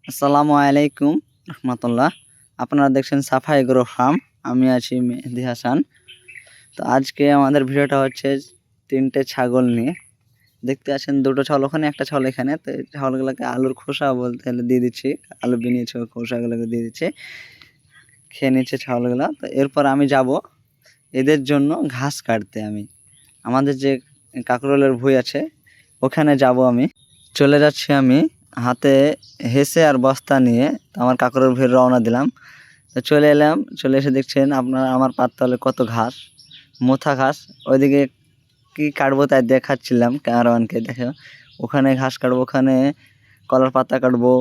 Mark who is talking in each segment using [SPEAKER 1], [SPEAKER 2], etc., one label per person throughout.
[SPEAKER 1] আসসালামু আলাইকুম রহমতুল্লাহ। আপনারা দেখছেন সাফা এগ্রো ফার্ম। আমি আছি মেহেদি হাসান। তো আজকে আমাদের ভিডিওটা হচ্ছে তিনটে ছাগল নিয়ে। দেখতে আছেন দুটো ছাগল ওখানে, একটা ছাগল এখানে। তো ছাগলগুলোকে আলুর খোসা বলতে হলে দিয়ে দিচ্ছি, আলু বিনিয়েছে ওই খোসাগুলোকে দিয়ে দিচ্ছে, খেয়ে নিচ্ছে ছাগলগুলো। তো এরপর আমি যাব এদের জন্য ঘাস কাটতে। আমাদের যে কাকরোলের ভুঁই আছে ওখানে যাব। আমি চলে যাচ্ছি, আমি হাতে হেসে আর বস্তা নিয়ে আমার কাকরের ভুঁইয়ে রওনা দিলাম। তো চলে এলাম, চলে এসে দেখছেন আপনার আমার পাততলে কত ঘাস, মোথা ঘাস। ওইদিকে কি কাটবো তাই দেখাচ্ছিলাম ক্যামেরাম্যানকে, দেখে ওখানে ঘাস কাটবো, ওখানে কলার পাতা কাটবো।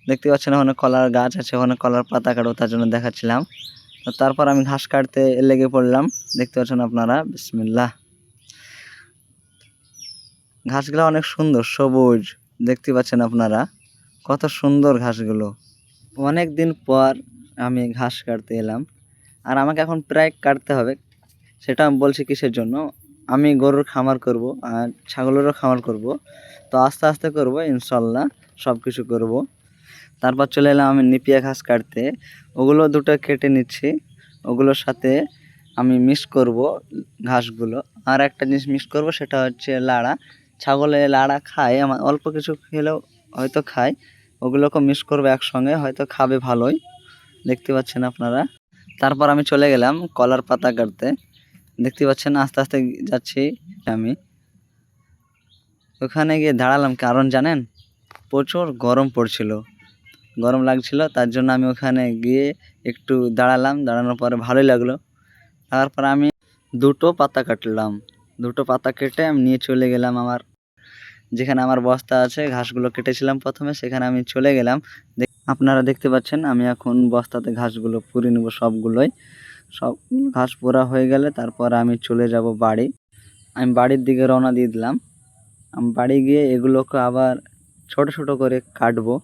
[SPEAKER 1] দেখতে পাচ্ছেন ওখানে কলার গাছ আছে, ওখানে কলার পাতা কাটবো, তার জন্য দেখাচ্ছিলাম। তো তারপর আমি ঘাস কাটতে লেগে পড়লাম। দেখতে পাচ্ছেন আপনারা, বিসমিল্লাহ। ঘাসগুলো অনেক সুন্দর সবুজ, দেখতে পাচ্ছেন আপনারা কত সুন্দর ঘাসগুলো। অনেক দিন পর আমি ঘাস কাটতে এলাম, আর আমাকে এখন প্রায় কাটতে হবে। সেটা আমি বলছি কিসের জন্য। আমি গরুর খামার করব আর ছাগলেরও খামার করব। তো আস্তে আস্তে করব ইনশাল্লাহ, সব কিছু করব। তারপর চলে এলাম আমি নিপিয়া ঘাস কাটতে। ওগুলো দুটো কেটে নিচ্ছি, ওগুলোর সাথে আমি মিক্স করব ঘাসগুলো। আর একটা জিনিস মিক্স করব, সেটা হচ্ছে লাড়া। ছাগলে লাড়া খায়, আমার অল্প কিছু খেলেও হয়তো খায়। ওগুলোকে মিক্স করবো একসঙ্গে, হয়তো খাবে ভালোই, দেখতে পাচ্ছেন আপনারা। তারপর আমি চলে গেলাম কলার পাতা কাটতে। দেখতে পাচ্ছেন আস্তে আস্তে যাচ্ছি আমি। ওখানে গিয়ে দাঁড়ালাম, কারণ জানেন প্রচুর গরম পড়ছিল, গরম লাগছিল, তার জন্য আমি ওখানে গিয়ে একটু দাঁড়ালাম। দাঁড়ানোর পরে ভালোই লাগলো। তারপর আমি দুটো পাতা কাটলাম, দুটো পাতা কেটে আমি নিয়ে চলে গেলাম আমার যেখানে আমার বস্তা আছে। ঘাসগুলো কেটেছিলাম প্রথমে, সেখানে আমি চলে গেলাম। আপনারা দেখতে পাচ্ছেন আমি এখন বস্তাতে ঘাসগুলো পুড়ে নেব সবগুলোই। সব ঘাস পোড়া হয়ে গেলে তারপর আমি চলে যাব বাড়ি। আমি বাড়ির দিকে রওনা দিয়ে দিলাম। আমি বাড়ি গিয়ে এগুলোকে আবার ছোট ছোট করে কাটবো।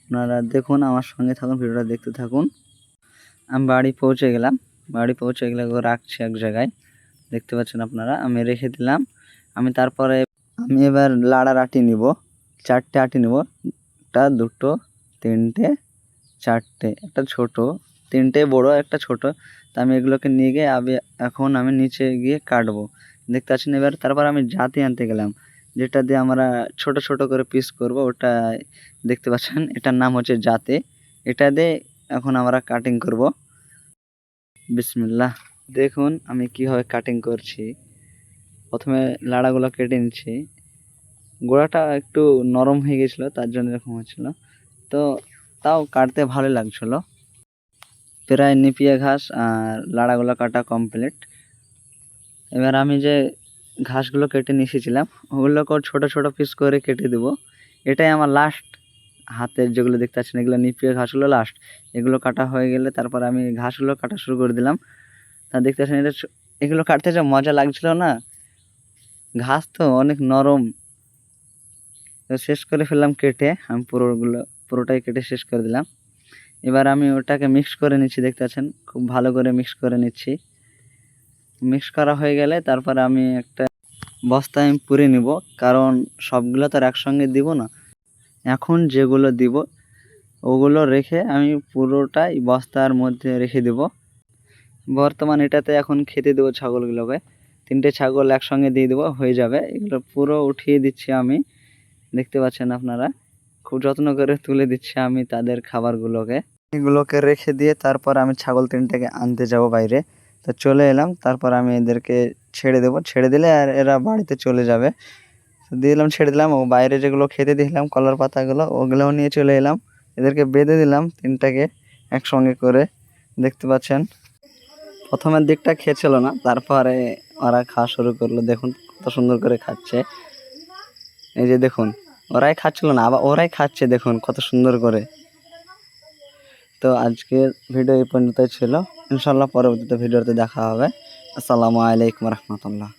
[SPEAKER 1] আপনারা দেখুন, আমার সঙ্গে থাকুন, ভিডিওটা দেখতে থাকুন। আমি বাড়ি পৌঁছে গেলাম। বাড়ি পৌঁছে গেলে রাখছি এক জায়গায়, দেখতে পাচ্ছেন আপনারা। আমি রেখে দিলাম। তারপরে আমি এবার লাড়ার আটি নিব, 4টে আটি নিব। একটা, দুটো, তিনটে, চারটে, একটা ছোট, তিনটে বড়, একটা ছোট। তা আমি এগুলোকে নিয়ে গিয়ে এখন আমি নিচে গিয়ে কাটবো, দেখতে পাচ্ছেন। এবার তারপর আমি জাতি আনতে গেলাম, যেটা দিয়ে আমরা ছোট ছোট করে পিস করব। ওটা দেখতে পাচ্ছেন, এটার নাম হচ্ছে জাতে। এটা দিয়ে এখন আমরা কাটিং করব। বিসমিল্লাহ। দেখুন আমি কিভাবে কাটিং করছি। প্রথমে লাড়াগুলো কেটে নিচ্ছি। গোড়াটা একটু নরম হয়ে গেছিলো, তার জন্য এরকম হচ্ছিলো। তো তাও কাটতে ভালো লাগছিলো। প্রায় নিপিয়া ঘাস আর লাড়াগুলো কাটা কমপ্লিট। এবার আমি যে ঘাসগুলো কেটে নিয়ে এসেছিলাম ওগুলোকে ছোট ছোট পিস করে কেটে দেবো। এটাই আমার লাস্ট। হাতের যেগুলো দেখতে পাচ্ছেন এগুলো নিপিয়া ঘাসগুলো লাস্ট। এগুলো কাটা হয়ে গেলে তারপর আমি ঘাসগুলো কাটা শুরু করে দিলাম। তা দেখতে পাচ্ছেন এগুলো কাটতে যা মজা লাগছিল না, ঘাস তো অনেক নরম। তো শেষ করে ফেললাম কেটে, আমি পুরোটাই কেটে শেষ করে দিলাম। এবার আমি ওটাকে মিক্স করে নিচ্ছি, দেখতে পাচ্ছেন খুব ভালো করে মিক্স করে নিচ্ছি। মিক্স করা হয়ে গেলে তারপর আমি একটা বস্তায় আমি পুরে নিব, কারণ সবগুলো তো আর একসঙ্গে দিব না। এখন যেগুলো দিব ওগুলো রেখে আমি পুরোটাই বস্তার মধ্যে রেখে দেব। বর্তমান এটাতে এখন খেতে দেবো ছাগলগুলোকে। 3টে ছাগল একসঙ্গে দিয়ে দেবো, হয়ে যাবে। এগুলো পুরো উঠিয়ে দিচ্ছি আমি, দেখতে পাচ্ছেন আপনারা। খুব যত্ন করে তুলে দিচ্ছি আমি তাদের খাবারগুলোকে। এগুলোকে রেখে দিয়ে তারপর আমি ছাগল 3টাকে আনতে যাব বাইরে। তো চলে এলাম, তারপর আমি এদেরকে ছেড়ে দেবো। ছেড়ে দিলে আর এরা বাড়িতে চলে যাবে। দিলাম, ছেড়ে দিলাম। ও বাইরে যেগুলো খেতে দিলাম কলার পাতাগুলো, ওগুলোও নিয়ে চলে এলাম। এদেরকে বেঁধে দিলাম 3টাকে একসঙ্গে করে, দেখতে পাচ্ছেন। প্রথমের দিকটা খেয়েছিল না, তারপরে ওরা খাওয়া শুরু করলো। দেখুন কত সুন্দর করে খাচ্ছে। এই যে দেখুন, ওরাই খাচ্ছিল না, আবার ওরাই খাচ্ছে, দেখুন কত সুন্দর করে। তো আজকের ভিডিও এই পর্যন্তই ছিল। ইনশাল্লাহ পরবর্তীতে ভিডিওতে দেখা হবে। আসসালামু আলাইকুম রহমতুল্লাহ।